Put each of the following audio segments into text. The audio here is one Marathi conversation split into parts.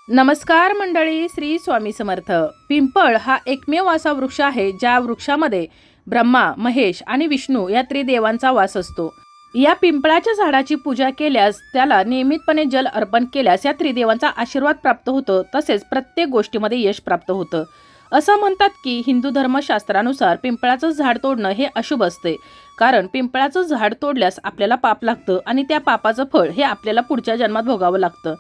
नमस्कार मंडळी, श्री स्वामी समर्थ. पिंपळ हा एकमेव असा वृक्ष आहे ज्या वृक्षामध्ये ब्रह्मा, महेश आणि विष्णू या त्रिदेवांचा वास असतो. या पिंपळाच्या झाडाची पूजा केल्यास, त्याला नियमितपणे जल अर्पण केल्यास या त्रिदेवांचा आशीर्वाद प्राप्त होतो. तसेच प्रत्येक गोष्टीमध्ये यश प्राप्त होतं. असं म्हणतात की हिंदू धर्मशास्त्रानुसार पिंपळाचं झाड तोडणं हे अशुभ असते. कारण पिंपळाचं झाड तोडल्यास आपल्याला पाप लागतं आणि त्या पापाचं फळ हे आपल्याला पुढच्या जन्मात भोगावं लागतं.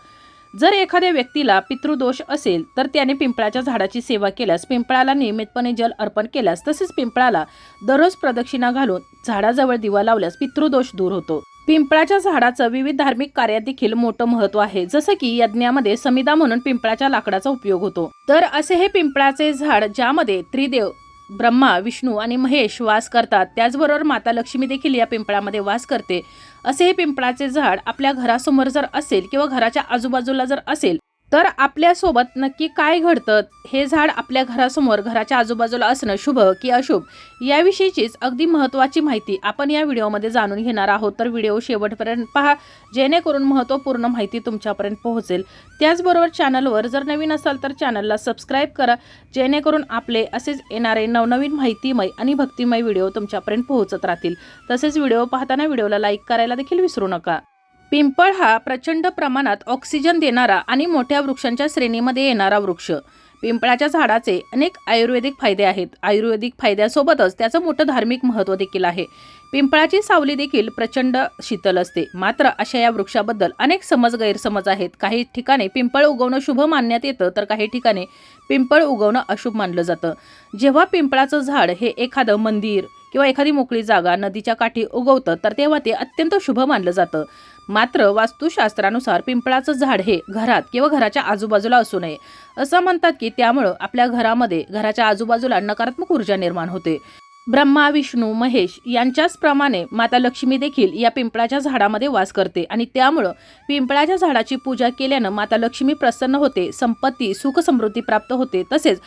जर एखाद्या व्यक्तीला पितृदोष असेल तर त्याने पिंपळाच्या झाडाची सेवा केल्यास, पिंपळाला नियमितपणे जल अर्पण केल्यास, तसेच पिंपळाला दररोज प्रदक्षिणा घालून झाडाजवळ दिवा लावल्यास पितृदोष दूर होतो. पिंपळाच्या झाडाचं विविध धार्मिक कार्यात देखील मोठं महत्त्व आहे. जसं की यज्ञामध्ये समिधा म्हणून पिंपळाच्या लाकडाचा उपयोग होतो. तर असे हे पिंपळाचे झाड ज्यामध्ये त्रिदेव ब्रह्मा, विष्णू आणि महेश वास करतात, त्याचबरोबर माता लक्ष्मी देखील या पिंपळामध्ये वास करते. असे हे पिंपळाचे झाड आपल्या घरासमोर जर असेल किंवा घराच्या आजूबाजूला जर असेल तर आपल्यासोबत नक्की काय घडतं, हे झाड आपल्या घरासमोर घराच्या आजूबाजूला असणं शुभ की अशुभ याविषयीचीच अगदी महत्त्वाची माहिती आपण या व्हिडिओमध्ये जाणून घेणार आहोत. तर व्हिडिओ शेवटपर्यंत पहा, जेणेकरून महत्त्वपूर्ण माहिती तुमच्यापर्यंत पोहोचेल. त्याचबरोबर चॅनलवर जर नवीन असाल तर चॅनलला सबस्क्राईब करा, जेणेकरून आपले असेच येणारे नवनवीन माहितीमय आणि भक्तिमय व्हिडिओ तुमच्यापर्यंत पोहोचत राहतील. तसेच व्हिडिओ पाहताना व्हिडिओला लाईक करायला देखील विसरू नका. पिंपळ हा प्रचंड प्रमाणात ऑक्सिजन देणारा आणि मोठ्या वृक्षांच्या श्रेणीमध्ये येणारा वृक्ष. पिंपळाच्या झाडाचे अनेक आयुर्वेदिक फायदे आहेत. आयुर्वेदिक फायद्यासोबतच त्याचं मोठं धार्मिक महत्त्व देखील आहे. पिंपळाची सावली देखील प्रचंड शीतल असते. मात्र अशा या वृक्षाबद्दल अनेक गैरसमज आहेत. काही ठिकाणी पिंपळ उगवणं शुभ मानण्यात येतं, तर काही ठिकाणी पिंपळ उगवणं अशुभ मानलं जातं. जेव्हा पिंपळाचं झाड हे एखादं मंदिर किंवा एखादी मोकळी जागा नदीच्या काठी उगवतं तर तेव्हा ते अत्यंत शुभ मानलं जातं. मात्र वास्तुशास्त्रानुसार पिंपळाचं झाड हे घरात किंवा घराच्या आजूबाजूला असू नये. असं म्हणतात की त्यामुळं आपल्या घरामध्ये, घराच्या आजूबाजूला नकारात्मक ऊर्जा निर्माण होते. ब्रह्मा, विष्णू, महेश यांच्याच प्रमाणे माता लक्ष्मी देखील या पिंपळाच्या झाडामध्ये वास करते आणि त्यामुळं पिंपळाच्या झाडाची पूजा केल्यानं माता लक्ष्मी प्रसन्न होते, संपत्ती, सुख, समृद्धी प्राप्त होते. तसेच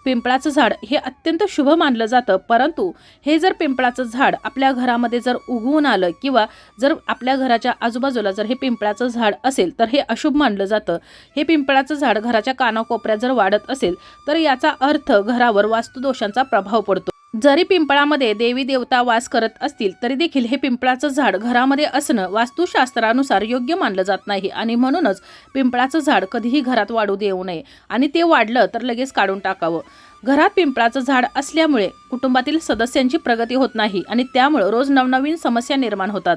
पिंपळाचं झाड हे अत्यंत शुभ मानलं जातं. परंतु हे जर पिंपळाचं झाड आपल्या घरामध्ये जर उगवून आलं किंवा जर आपल्या घराच्या आजूबाजूला जर हे पिंपळाचं झाड असेल तर हे अशुभ मानलं जातं. हे पिंपळाचं झाड घराच्या कानाकोपऱ्यात जर वाढत असेल तर याचा अर्थ घरावर वास्तुदोषांचा प्रभाव पडतो. जरी पिंपळामध्ये देवी देवता वास करत असतील तरी देखील हे पिंपळाचं झाड घरामध्ये असणं वास्तुशास्त्रानुसार योग्य मानलं जात नाही आणि म्हणूनच पिंपळाचं झाड कधीही घरात वाढू देऊ नये आणि ते वाढलं तर लगेच काढून टाकावं. घरात पिंपळाचं झाड असल्यामुळे कुटुंबातील सदस्यांची प्रगती होत नाही आणि त्यामुळे रोज नवनवीन समस्या निर्माण होतात.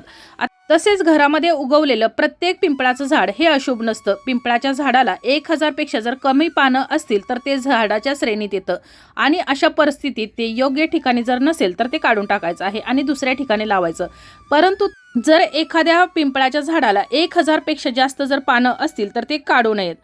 तसेच घरामध्ये उगवलेलं प्रत्येक पिंपळाचं झाड हे अशुभ नसतं. पिंपळाच्या झाडाला 1000 पेक्षा जर कमी पानं असतील तर ते झाडाच्या श्रेणीत येतं आणि अशा परिस्थितीत ते योग्य ठिकाणी जर नसेल तर ते काढून टाकायचं आहे आणि दुसऱ्या ठिकाणी लावायचं. परंतु जर एखाद्या पिंपळाच्या झाडाला 1000 पेक्षा जास्त जर पानं असतील तर ते काढू नयेत.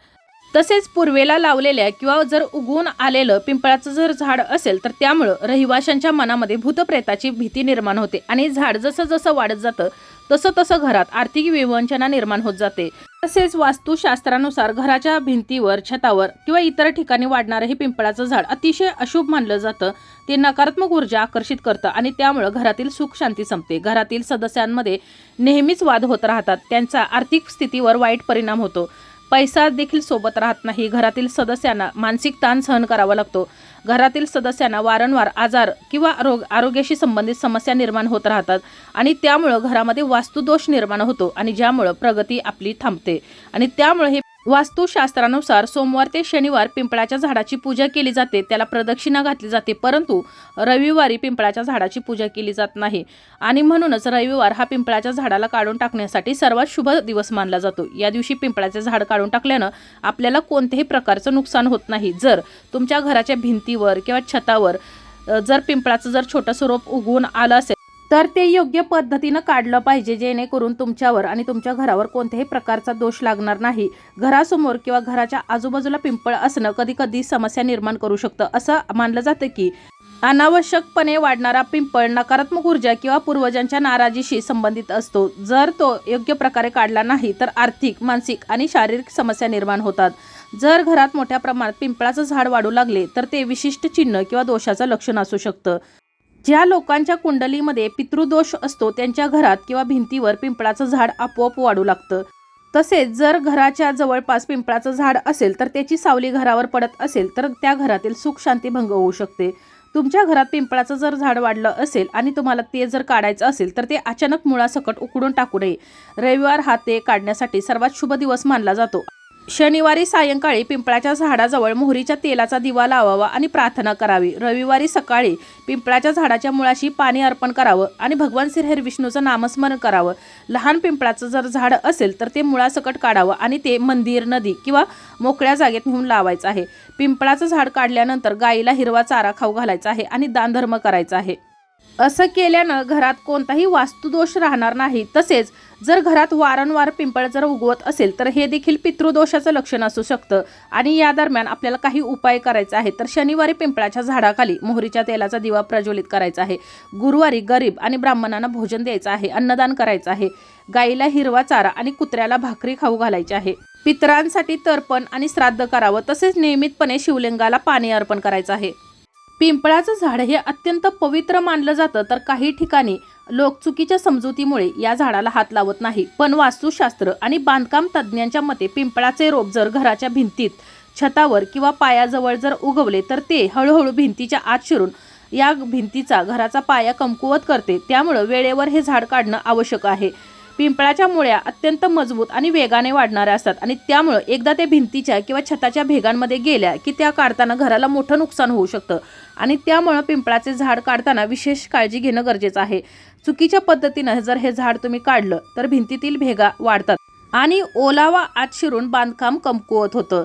तसेच पूर्वेला लावलेल्या किंवा जर उगवून आलेलं पिंपळाचं जर झाड असेल तर त्यामुळं रहिवाशांच्या मनामध्ये भूतप्रेताची भीती निर्माण होते आणि झाड जसं जसं वाढत जातं तसं तसं घरात आर्थिक विवंचना निर्माण होत जाते. तसेच वास्तुशास्त्रानुसार घराच्या भिंतीवर, छतावर किंवा इतर ठिकाणी वाढणारं हे पिंपळाचं झाड अतिशय अशुभ मानलं जातं. ते नकारात्मक ऊर्जा आकर्षित करतं आणि त्यामुळं घरातील सुख शांती संपते. घरातील सदस्यांमध्ये नेहमीच वाद होत राहतात. त्यांचा आर्थिक स्थितीवर वाईट परिणाम होतो. पैसा देखील सोबत राहत नाही. घरातील सदस्यांना मानसिक ताण सहन करावा लागतो. घरातील सदस्यांना वारंवार आजार किंवा आरोग्याशी संबंधित समस्या निर्माण होत राहतात आणि त्यामुळं घरामध्ये वास्तुदोष निर्माण होतो आणि ज्यामुळं प्रगती आपली थांबते. आणि त्यामुळे हे वास्तुशास्त्रानुसार सोमवार ते शनिवार पिंपळाच्या झाडाची पूजा केली जाते, त्याला प्रदक्षिणा घातली जाते. परंतु रविवारी पिंपळाच्या झाडाची पूजा केली जात नाही आणि म्हणूनच रविवार हा पिंपळाच्या झाडाला काढून टाकण्यासाठी सर्वात शुभ दिवस मानला जातो. या दिवशी पिंपळाचे झाड काढून टाकल्यानं आपल्याला कोणत्याही प्रकारचं नुकसान होत नाही. जर तुमच्या घराच्या भिंतीवर किंवा छतावर जर पिंपळाचं जर छोटंसं रोप उगवून आलं असेल तर ते योग्य पद्धतीनं काढलं पाहिजे, जेणेकरून तुमच्यावर आणि तुमच्या घरावर कोणत्याही प्रकारचा दोष लागणार नाही. घरासमोर किंवा घराच्या आजूबाजूला पिंपळ असणं कधी कधी समस्या निर्माण करू शकतं. असं मानलं जातं की अनावश्यकपणे वाढणारा पिंपळ नकारात्मक ऊर्जा किंवा पूर्वजांच्या नाराजीशी संबंधित असतो. जर तो योग्य प्रकारे काढला नाही तर आर्थिक, मानसिक आणि शारीरिक समस्या निर्माण होतात. जर घरात मोठ्या प्रमाणात पिंपळाचं झाड वाढू लागले तर ते विशिष्ट चिन्ह किंवा दोषाचं लक्षण असू शकतं. ज्या लोकांच्या कुंडलीमध्ये पितृदोष असतो त्यांच्या घरात किंवा भिंतीवर पिंपळाचं झाड आपोआप वाढू लागतं. तसेच जर घराच्या जवळपास पिंपळाचं झाड असेल तर त्याची सावली घरावर पडत असेल तर त्या घरातील सुख शांती भंग होऊ शकते. तुमच्या घरात पिंपळाचं जर झाड वाढलं असेल आणि तुम्हाला ते जर काढायचं असेल तर ते अचानक मुळासकट उकडून टाकू नये. रविवार हा ते काढण्यासाठी सर्वात शुभ दिवस मानला जातो. शनिवारी सायंकाळी पिंपळाच्या झाडाजवळ मोहरीच्या तेलाचा दिवा लावावा आणि प्रार्थना करावी. रविवारी सकाळी पिंपळाच्या झाडाच्या मुळाशी पाणी अर्पण करावं आणि भगवान श्रीहरी विष्णूचं नामस्मरण करावं. लहान पिंपळाचं जर झाड असेल तर ते मुळासकट काढावं आणि ते मंदिर, नदी किंवा मोकळ्या जागेत नेऊन लावायचं आहे. पिंपळाचं झाड काढल्यानंतर गाईला हिरवा चारा खाऊ घालायचा आहे आणि दानधर्म करायचा आहे. असं केल्यानं घरात कोणताही वास्तुदोष राहणार नाही. तसेच जर घरात वारंवार पिंपळ जर उगवत असेल तर हे देखील पितृदोषाचं लक्षण असू शकतं आणि या दरम्यान आपल्याला काही उपाय करायचा आहे. तर शनिवारी पिंपळाच्या झाडाखाली मोहरीच्या तेलाचा दिवा प्रज्वलित करायचा आहे. गुरुवारी गरीब आणि ब्राह्मणांना भोजन द्यायचं आहे, अन्नदान करायचं आहे. गाईला हिरवा चारा आणि कुत्र्याला भाकरी खाऊ घालायची आहे. पितरांसाठी तर्पण आणि श्राद्ध करावं. तसेच नियमितपणे शिवलिंगाला पाणी अर्पण करायचं आहे. पिंपळाचं झाड हे अत्यंत पवित्र मानलं जातं तर काही ठिकाणी लोक चुकीच्या समजुतीमुळे या झाडाला हात लावत नाही. पण वास्तुशास्त्र आणि बांधकाम तज्ज्ञांच्या मते पिंपळाचे रोप जर घराच्या भिंतीत, छतावर किंवा पायाजवळ जर उगवले तर ते हळूहळू भिंतीच्या आत शिरून या भिंतीचा घराचा पाया कमकुवत करते. त्यामुळे वेळेवर हे झाड काढणं आवश्यक आहे. पिंपळाच्या मुळ्या अत्यंत मजबूत आणि वेगाने वाढणाऱ्या असतात आणि त्यामुळे एकदा त्या भिंतीच्या किंवा छताच्या भेगांमध्ये गेल्या की त्या काढताना घराला मोठं नुकसान होऊ शकतं आणि त्यामुळे पिंपळाचे झाड काढताना विशेष काळजी घेणं गरजेचं आहे. चुकीच्या पद्धतीनं जर हे झाड तुम्ही काढलं तर भिंतीतील भेगा वाढतात आणि ओलावा आत शिरून बांधकाम कमकुवत होतं.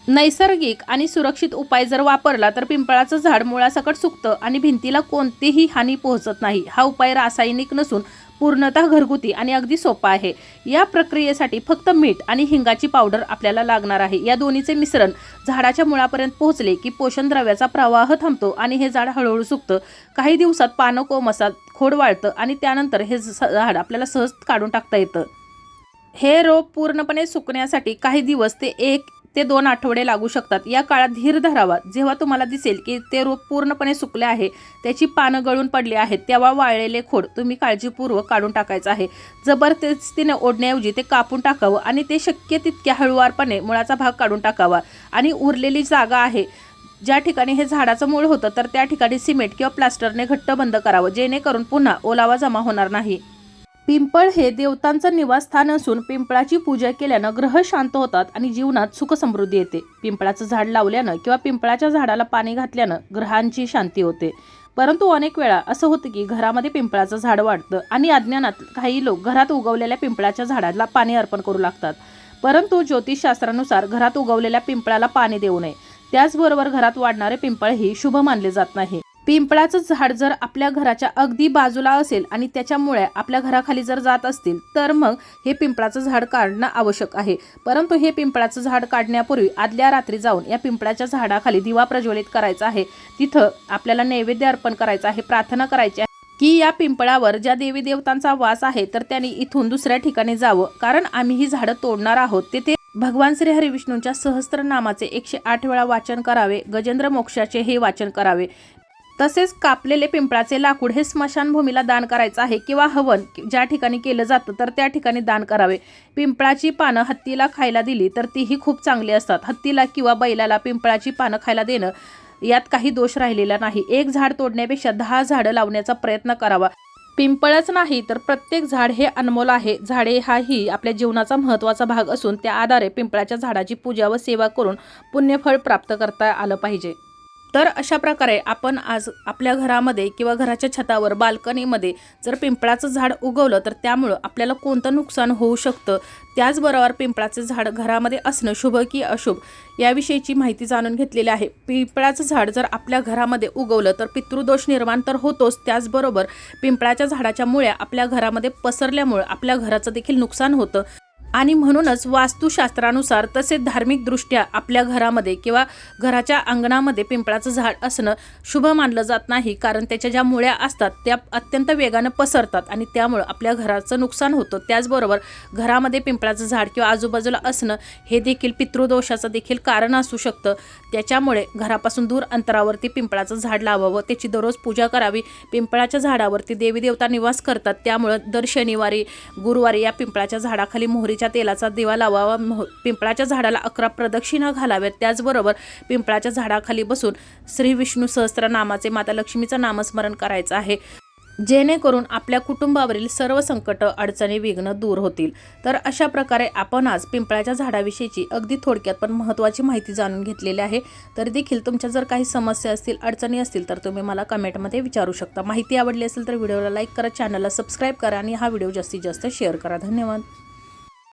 नैसर्गिक आणि सुरक्षित उपाय जर वापरला तर पिंपळाचं झाड मुळासकट सुकतं आणि भिंतीला कोणतीही हानी पोहोचत नाही. हा उपाय रासायनिक नसून पूर्णतः घरगुती आणि अगदी सोपा आहे. या प्रक्रियेसाठी फक्त मीठ आणि हिंगाची पावडर आपल्याला लागणार आहे. या दोन्हीचे मिश्रण झाडाच्या मुळापर्यंत पोहोचले की पोषण द्रव्याचा प्रवाह थांबतो आणि हे झाड हळूहळू सुकतं. काही दिवसात पानं कोमसतात, खोड वाढतं आणि त्यानंतर हे झाड आपल्याला सहज काढून टाकता येतं. हे रोप पूर्णपणे सुकण्यासाठी काही दिवस ते 1 ते 2 आठवडे लागू शकतात. या काळात धीर धरावा. जेव्हा तुम्हाला दिसेल की ते रोप पूर्णपणे सुकले आहे, त्याची पानं गळून पडली आहेत, तेव्हा वाळलेले खोड तुम्ही काळजीपूर्वक काढून टाकायचं आहे. जबरदस्तीने ओढण्याऐवजी ते कापून टाकावं आणि ते शक्य तितक्या हळुवारपणे मुळाचा भाग काढून टाकावा आणि उरलेली जागा आहे ज्या ठिकाणी हे झाडाचं मूळ होतं तर त्या ठिकाणी सिमेंट किंवा प्लास्टरने घट्ट बंद करावं, जेणेकरून पुन्हा ओलावा जमा होणार नाही. पिंपळ हे देवतांचं निवासस्थान असून पिंपळाची पूजा केल्यानं ग्रह शांत होतात आणि जीवनात सुख समृद्धी येते. पिंपळाचं झाड लावल्यानं किंवा पिंपळाच्या झाडाला पाणी घातल्यानं ग्रहांची शांती होते. परंतु अनेक वेळा असं होतं की घरामध्ये पिंपळाचं झाड वाढतं आणि अज्ञानात काही लोक घरात उगवलेल्या पिंपळाच्या झाडाला पाणी अर्पण करू लागतात. परंतु ज्योतिषशास्त्रानुसार घरात उगवलेल्या पिंपळाला पाणी देऊ नये. त्याचबरोबर घरात वाढणारे पिंपळ ही शुभ मानले जात नाही. पिंपळाचं झाड जर आपल्या घराच्या अगदी बाजूला असेल आणि त्याच्या मुळ्या आपल्या घराखाली जर जात असतील तर मग हे पिंपळाचं झाड काढणं आवश्यक आहे. परंतु हे पिंपळाचं झाड काढण्यापूर्वी आदल्या रात्री जाऊन या पिंपळाच्या झाडाखाली दिवा प्रज्वलित करायचा आहे. तिथं आपल्याला नैवेद्य अर्पण करायचं आहे, प्रार्थना करायची आहे की या पिंपळावर ज्या देवी देवतांचा वास आहे तर त्यांनी इथून दुसऱ्या ठिकाणी जावं, कारण आम्ही ही झाडं तोडणार आहोत. तेथे भगवान श्री हरी विष्णूंच्या सहस्त्रनामाचे 108 वेळा वाचन करावे. गजेंद्र मोक्षाचे हे वाचन करावे. तसेच कापलेले पिंपळाचे लाकूड हे स्मशानभूमीला दान करायचं आहे किंवा हवन ज्या ठिकाणी केलं जातं तर त्या ठिकाणी दान करावे. पिंपळाची पानं हत्तीला खायला दिली तर तीही खूप चांगली असतात. हत्तीला किंवा बैलाला पिंपळाची पानं खायला देणं यात काही दोष राहिलेला नाही. एक झाड तोडण्यापेक्षा 10 झाडं लावण्याचा प्रयत्न करावा. पिंपळच नाही तर प्रत्येक झाड हे अनमोल आहे. झाडे हाही आपल्या जीवनाचा महत्त्वाचा भाग असून त्या आधारे पिंपळाच्या झाडाची पूजा व सेवा करून पुण्यफळ प्राप्त करता आलं पाहिजे. तर अशा प्रकारे आपण आज आपल्या घरामध्ये किंवा घराच्या छतावर बाल्कनीमध्ये जर पिंपळाचं झाड उगवलं तर त्यामुळं आपल्याला कोणतं नुकसान होऊ शकतं, त्याचबरोबर पिंपळाचं झाड घरामध्ये असणं शुभ की अशुभ याविषयीची माहिती जाणून घेतलेली आहे. पिंपळाचं झाड जर आपल्या घरामध्ये उगवलं तर पितृदोष निर्माण तर होतोच, त्याचबरोबर पिंपळाच्या झाडाच्या मुळ्या आपल्या घरामध्ये पसरल्यामुळे आपल्या घराचं देखील नुकसान होतं आणि म्हणूनच वास्तुशास्त्रानुसार तसेच धार्मिकदृष्ट्या आपल्या घरामध्ये किंवा घराच्या अंगणामध्ये पिंपळाचं झाड असणं शुभ मानलं जात नाही, कारण त्याच्या ज्या मुळ्या असतात त्या अत्यंत वेगानं पसरतात आणि त्यामुळं आपल्या घराचं नुकसान होतं. त्याचबरोबर घरामध्ये पिंपळाचं झाड किंवा आजूबाजूला असणं हे देखील पितृदोषाचं देखील कारण असू शकतं. त्याच्यामुळे घरापासून दूर अंतरावरती पिंपळाचं झाड लावावं, त्याची दररोज पूजा करावी. पिंपळाच्या झाडावरती देवी देवता निवास करतात, त्यामुळं दर शनिवारी गुरुवारी या पिंपळाच्या झाडाखाली मोहरीच्या मेथीच्या तेलाचा दिवा लावावा, पिंपळाच्या झाडाला 11 प्रदक्षिणा घालाव्यात। त्याचबरोबर पिंपळाच्या झाडाखाली बसून श्री विष्णू सहस्त्रनामाचे, माता लक्ष्मीचं नामस्मरण करायचं आहे, जेणेकरून आपल्या कुटुंबावरील सर्व संकट, अडचणी, विघ्न दूर होतील। तर अशा प्रकारे आपण आज पिंपळाच्या झाडाविषयीची अगदी थोडक्यात पण महत्त्वाची माहिती जाणून घेतलेली आहे। तर देखील तुमच्या जर काही समस्या असतील, अडचणी असतील तर तुम्ही मला कमेंटमध्ये विचारू शकता। माहिती आवडली असेल तर व्हिडिओला लाईक करा, चॅनलला सबस्क्राईब करा आणि हा व्हिडिओ जास्तीत जास्त शेअर करा। धन्यवाद।